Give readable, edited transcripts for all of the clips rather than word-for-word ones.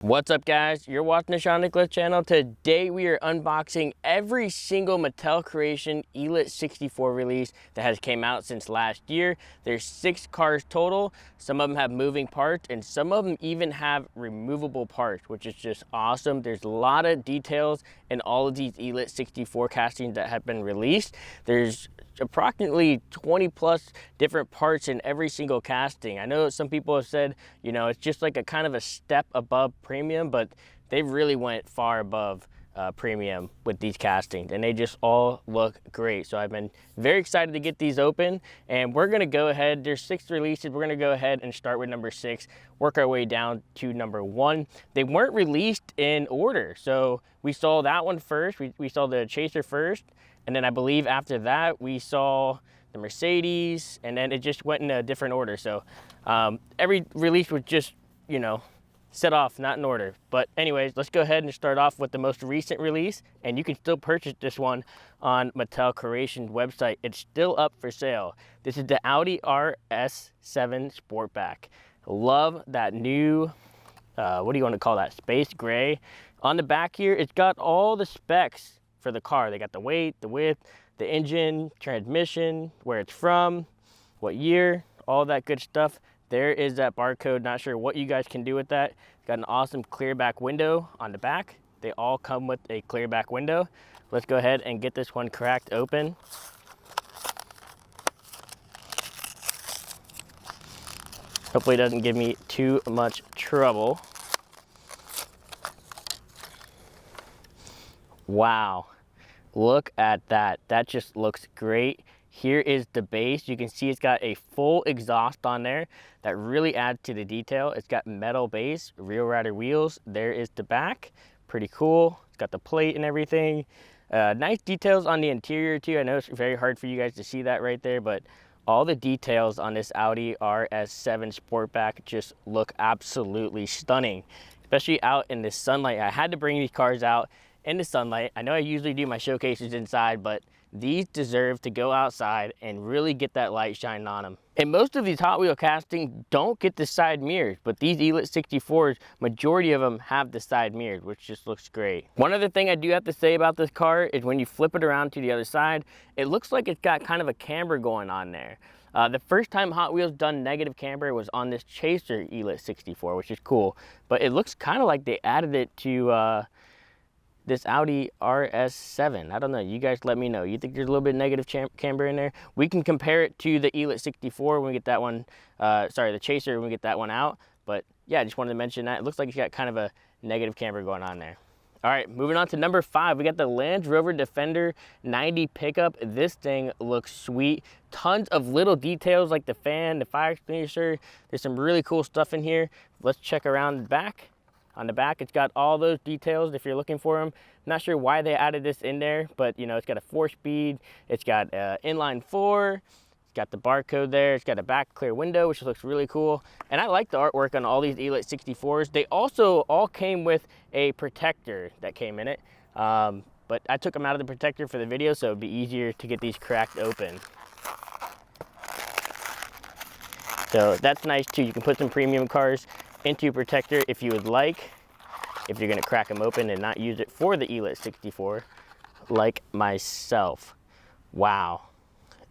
What's up, guys? You're watching the Shawn Nicklaus channel. Today we are unboxing every single Mattel Creation Elite 64 release that has came out since last year. There's 6 cars total. Some of them have moving parts and some of them even have removable parts, which is just awesome. There's a lot of details in all of these Elite 64 castings that have been released. There's approximately 20 plus different parts in every single casting. I know some people have said, you know, it's just like a kind of a step above premium, but they really went far above premium with these castings, and they just all look great. So I've been very excited to get these open, and we're gonna go ahead. There's 6 releases. We're gonna go ahead and start with number 6, work our way down to number 1. They weren't released in order, so we saw that one first. We saw the Chaser first, and then I believe after that we saw the Mercedes, and then it just went in a different order. So every release was just, you know, set off not in order. But anyways, let's go ahead and start off with the most recent release, and you can still purchase this one on Mattel Creation's website. It's still up for sale. This is the Audi RS7 Sportback. Love that new what do you want to call that, space gray. On the back here, it's got all the specs for the car. They got the weight, the width, the engine, transmission, where it's from, what year, all that good stuff. There is that barcode. Not sure what you guys can do with that. It's got an awesome clear back window on the back. They all come with a clear back window. Let's go ahead and get this one cracked open. Hopefully it doesn't give me too much trouble. Wow, look at that. That just looks great. Here is the base. You can see it's got a full exhaust on there that really adds to the detail. It's got metal base, real rider wheels. There is the back, pretty cool. It's got the plate and everything. Nice details on the interior too. I know it's very hard for you guys to see that right there, but all the details on this Audi RS7 Sportback just look absolutely stunning, especially out in the sunlight. I had to bring these cars out in the sunlight. I know I usually do my showcases inside, but these deserve to go outside and really get that light shining on them. And most of these Hot Wheel castings don't get the side mirrors, but these Elite 64s, majority of them have the side mirrors, which just looks great. One other thing I do have to say about this car is when you flip it around to the other side, it looks like it's got kind of a camber going on there. The first time Hot Wheels done negative camber was on this Chaser Elite 64, which is cool, but it looks kind of like they added it to this Audi RS7. I don't know, you guys let me know. You think there's a little bit negative camber in there? We can compare it to the Elite 64 when we get that one, sorry, the Chaser when we get that one out. But yeah, I just wanted to mention that. It looks like it's got kind of a negative camber going on there. All right, moving on to number 5, we got the Rover Defender 90 pickup. This thing looks sweet. Tons of little details like the fan, the fire extinguisher. There's some really cool stuff in here. Let's check around the back. On the back, it's got all those details if you're looking for them. Not sure why they added this in there, but you know, it's got a 4-speed, it's got inline 4, it's got the barcode there, it's got a back clear window, which looks really cool. And I like the artwork on all these Elite 64s. They also all came with a protector that came in it, but I took them out of the protector for the video, so it'd be easier to get these cracked open. So that's nice too. You can put some premium cars into a protector if you would like, if you're going to crack them open and not use it for the Elite 64 like myself. Wow,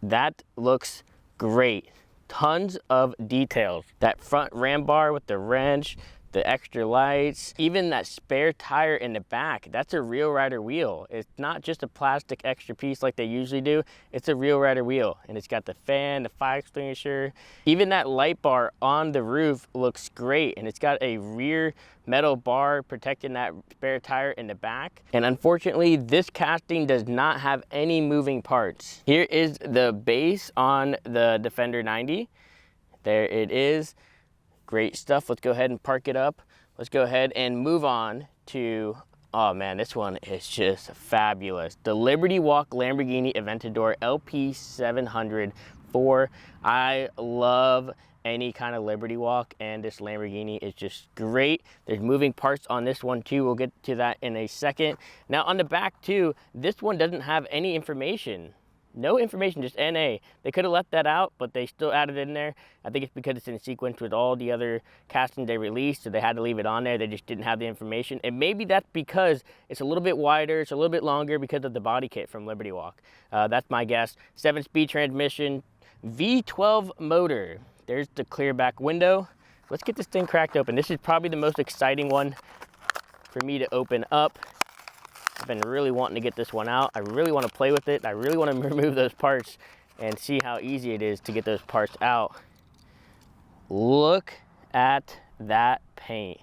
that looks great. Tons of details. That front ram bar with the wrench, the extra lights, even that spare tire in the back, that's a real rider wheel. It's not just a plastic extra piece like they usually do, it's a real rider wheel. And it's got the fan, the fire extinguisher, even that light bar on the roof looks great. And it's got a rear metal bar protecting that spare tire in the back. And unfortunately, this casting does not have any moving parts. Here is the base on the Defender 90. There it is. Great stuff. Let's go ahead and park it up. Let's go ahead and move on to, oh man, this one is just fabulous. The Liberty Walk Lamborghini Aventador LP700 4. I love any kind of Liberty Walk, and this Lamborghini is just great. There's moving parts on this one too. We'll get to that in a second. Now on the back too, this one doesn't have any information No information, just NA. They could have left that out, but they still added it in there. I think it's because it's in sequence with all the other castings they released, so they had to leave it on there. They just didn't have the information. And maybe that's because it's a little bit wider, it's a little bit longer because of the body kit from Liberty Walk. That's my guess. 7-speed transmission, V12 motor. There's the clear back window. Let's get this thing cracked open. This is probably the most exciting one for me to open up. I've been really wanting to get this one out. I really want to play with it. I really want to remove those parts and see how easy it is to get those parts out. Look at that paint.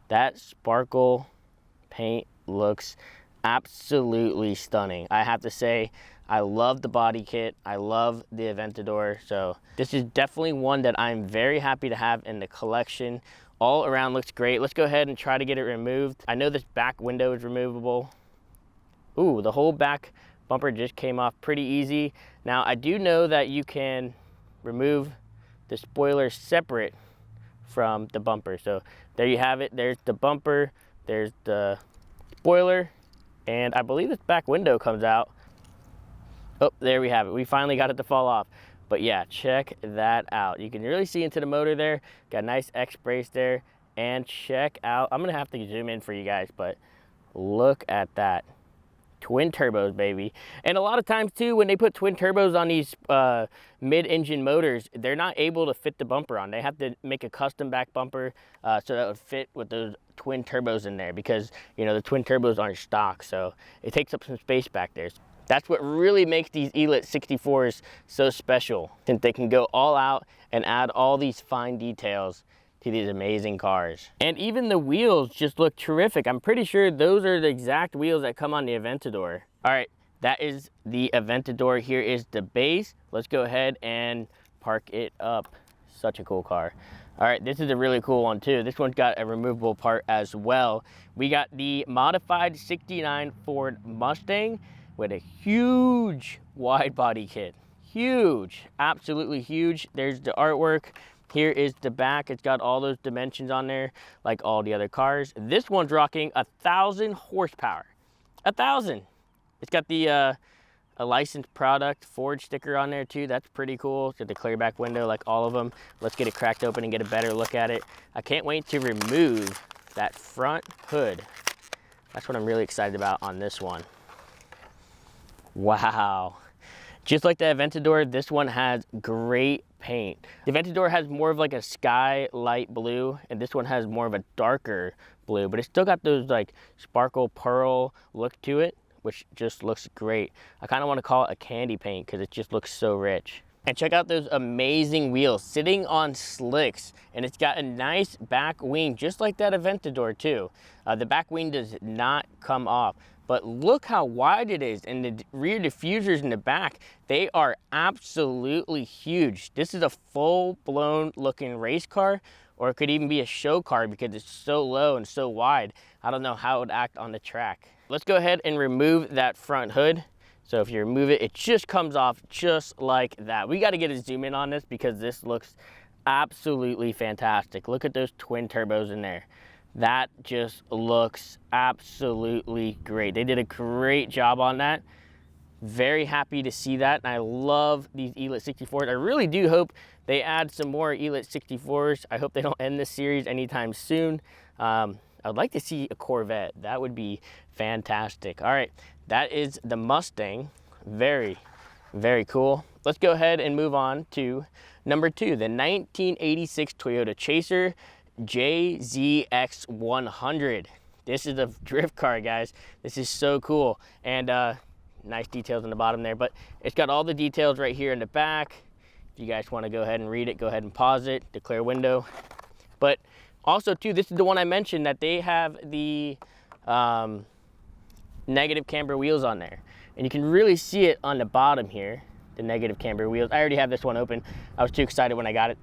That sparkle paint looks absolutely stunning. I have to say, I love the body kit. I love the Aventador. So this is definitely one that I'm very happy to have in the collection. All around looks great. Let's go ahead and try to get it removed. I know this back window is removable. Ooh, the whole back bumper just came off pretty easy. Now, I do know that you can remove the spoiler separate from the bumper. So there you have it. There's the bumper, there's the spoiler, and I believe this back window comes out. Oh, there we have it. We finally got it to fall off. But yeah, check that out. You can really see into the motor there. Got a nice X brace there. And check out, I'm gonna have to zoom in for you guys, but look at that. Twin turbos, baby. And a lot of times too, when they put twin turbos on these mid-engine motors, they're not able to fit the bumper on. They have to make a custom back bumper so that would fit with those twin turbos in there, because you know the twin turbos aren't stock, so it takes up some space back there. That's what really makes these Elite 64s so special, since they can go all out and add all these fine details to these amazing cars. And even the wheels just look terrific. I'm pretty sure those are the exact wheels that come on the Aventador. All right, that is the Aventador. Here is the base. Let's go ahead and park it up. Such a cool car. All right, this is a really cool one too. This one's got a removable part as well. We got the modified 69 Ford Mustang with a huge wide body kit. Huge, absolutely huge. There's the artwork. Here is the back. It's got all those dimensions on there like all the other cars. This one's rocking 1,000 horsepower. 1,000. It's got the a licensed product Ford sticker on there too. That's pretty cool. It's got the clear back window like all of them. Let's get it cracked open and get a better look at it. I can't wait to remove that front hood. That's what I'm really excited about on this one. Wow. Just like the Aventador, this one has great paint. The Aventador has more of like a sky light blue, and this one has more of a darker blue, but it's still got those like sparkle pearl look to it, which just looks great. I kind of want to call it a candy paint because it just looks so rich. And check out those amazing wheels sitting on slicks, and it's got a nice back wing just like that Aventador too. The back wing does not come off. But look how wide it is, and the rear diffusers in the back, they are absolutely huge. This is a full-blown looking race car, or it could even be a show car because it's so low and so wide. I don't know how it would act on the track. Let's go ahead and remove that front hood. So if you remove it, it just comes off just like that. We got to get a zoom in on this because this looks absolutely fantastic. Look at those twin turbos in there. That just looks absolutely great. They did a great job on that. Very happy to see that. And I love these Elite 64s. I really do hope they add some more Elite 64s. I hope they don't end this series anytime soon. I would like to see a Corvette. That would be fantastic. All right, that is the Mustang. Very, very cool. Let's go ahead and move on to number 2, the 1986 Toyota Chaser JZX100. This is a drift car, guys. This is so cool. And nice details on the bottom there, but it's got all the details right here in the back. If you guys want to go ahead and read it, go ahead and pause it, the clear window. But also too, this is the one I mentioned that they have the negative camber wheels on there. And you can really see it on the bottom here, the negative camber wheels. I already have this one open. I was too excited when I got it.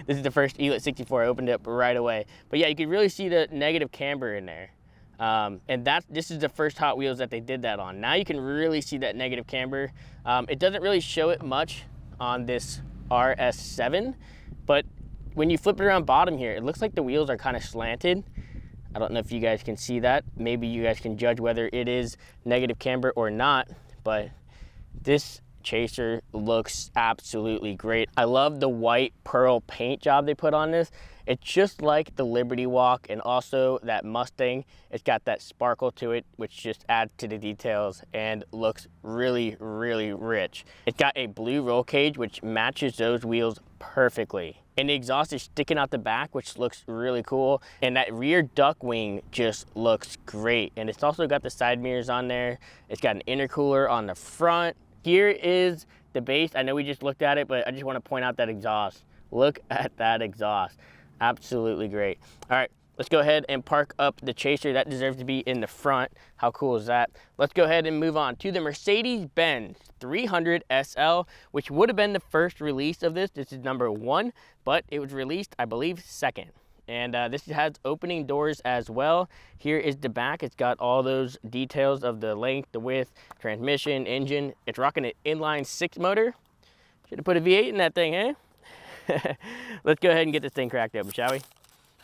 This is the first Elite 64. I opened it up right away. But yeah, you can really see the negative camber in there. And this is the first Hot Wheels that they did that on. Now you can really see that negative camber. It doesn't really show it much on this RS7, but when you flip it around bottom here, it looks like the wheels are kind of slanted. I don't know if you guys can see that. Maybe you guys can judge whether it is negative camber or not, but This Chaser looks absolutely great. I love the white pearl paint job they put on this. It's just like the Liberty Walk and also that Mustang. It's got that sparkle to it, which just adds to the details and looks really, really rich. It's got a blue roll cage, which matches those wheels perfectly. And the exhaust is sticking out the back, which looks really cool. And that rear duck wing just looks great. And it's also got the side mirrors on there. It's got an intercooler on the front. Here is the base. I know we just looked at it, but I just want to point out that exhaust. Look at that exhaust. Absolutely great. All right, let's go ahead and park up the Chaser. That deserves to be in the front. How cool is that? Let's go ahead and move on to the Mercedes-Benz 300 SL, which would have been the first release of this. This is number 1, but it was released, I believe, 2nd. And this has opening doors as well. Here is the back. It's got all those details of the length, the width, transmission, engine. It's rocking an inline 6 motor. Should have put a V8 in that thing, eh? Let's go ahead and get this thing cracked open, shall we?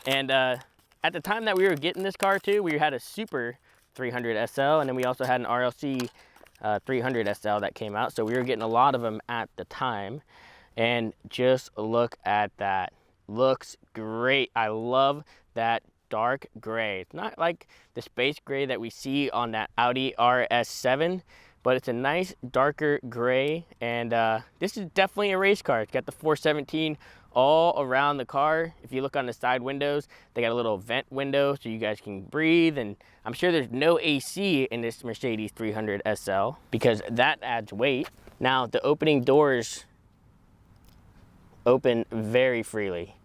And at the time that we were getting this car too, we had a Super 300 SL, and then we also had an RLC 300 SL that came out. So we were getting a lot of them at the time. And just look at that. Looks great. I love that dark gray. It's not like the space gray that we see on that Audi RS7, but it's a nice darker gray. And this is definitely a race car. It's got the 417 all around the car. If you look on the side windows, they got a little vent window so you guys can breathe. And I'm sure there's no AC in this Mercedes 300 SL because that adds weight. Now the opening doors open very freely,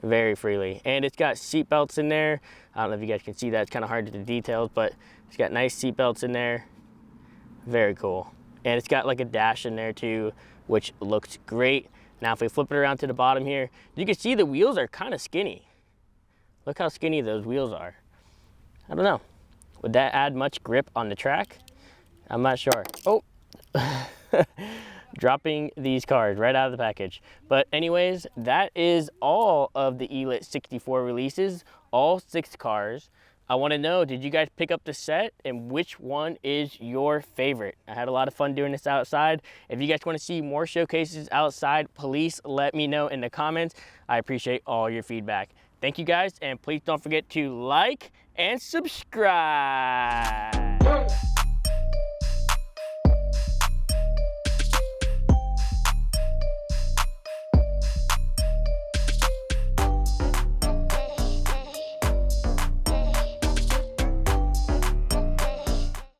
and it's got seat belts in there. I don't know if you guys can see that. It's kind of hard to the details, but it's got nice seat belts in there. Very cool. And it's got like a dash in there too, which looks great. Now if we flip it around to the bottom here, you can see the wheels are kind of skinny. Look how skinny those wheels are. I don't know, would that add much grip on the track? I'm not sure. Oh. Dropping these cars right out of the package. But anyways, that is all of the Elite 64 releases, all 6 cars. I want to know, did you guys pick up the set and which one is your favorite? I had a lot of fun doing this outside. If you guys want to see more showcases outside, please let me know in the comments. I appreciate all your feedback. Thank you guys, and please don't forget to like and subscribe.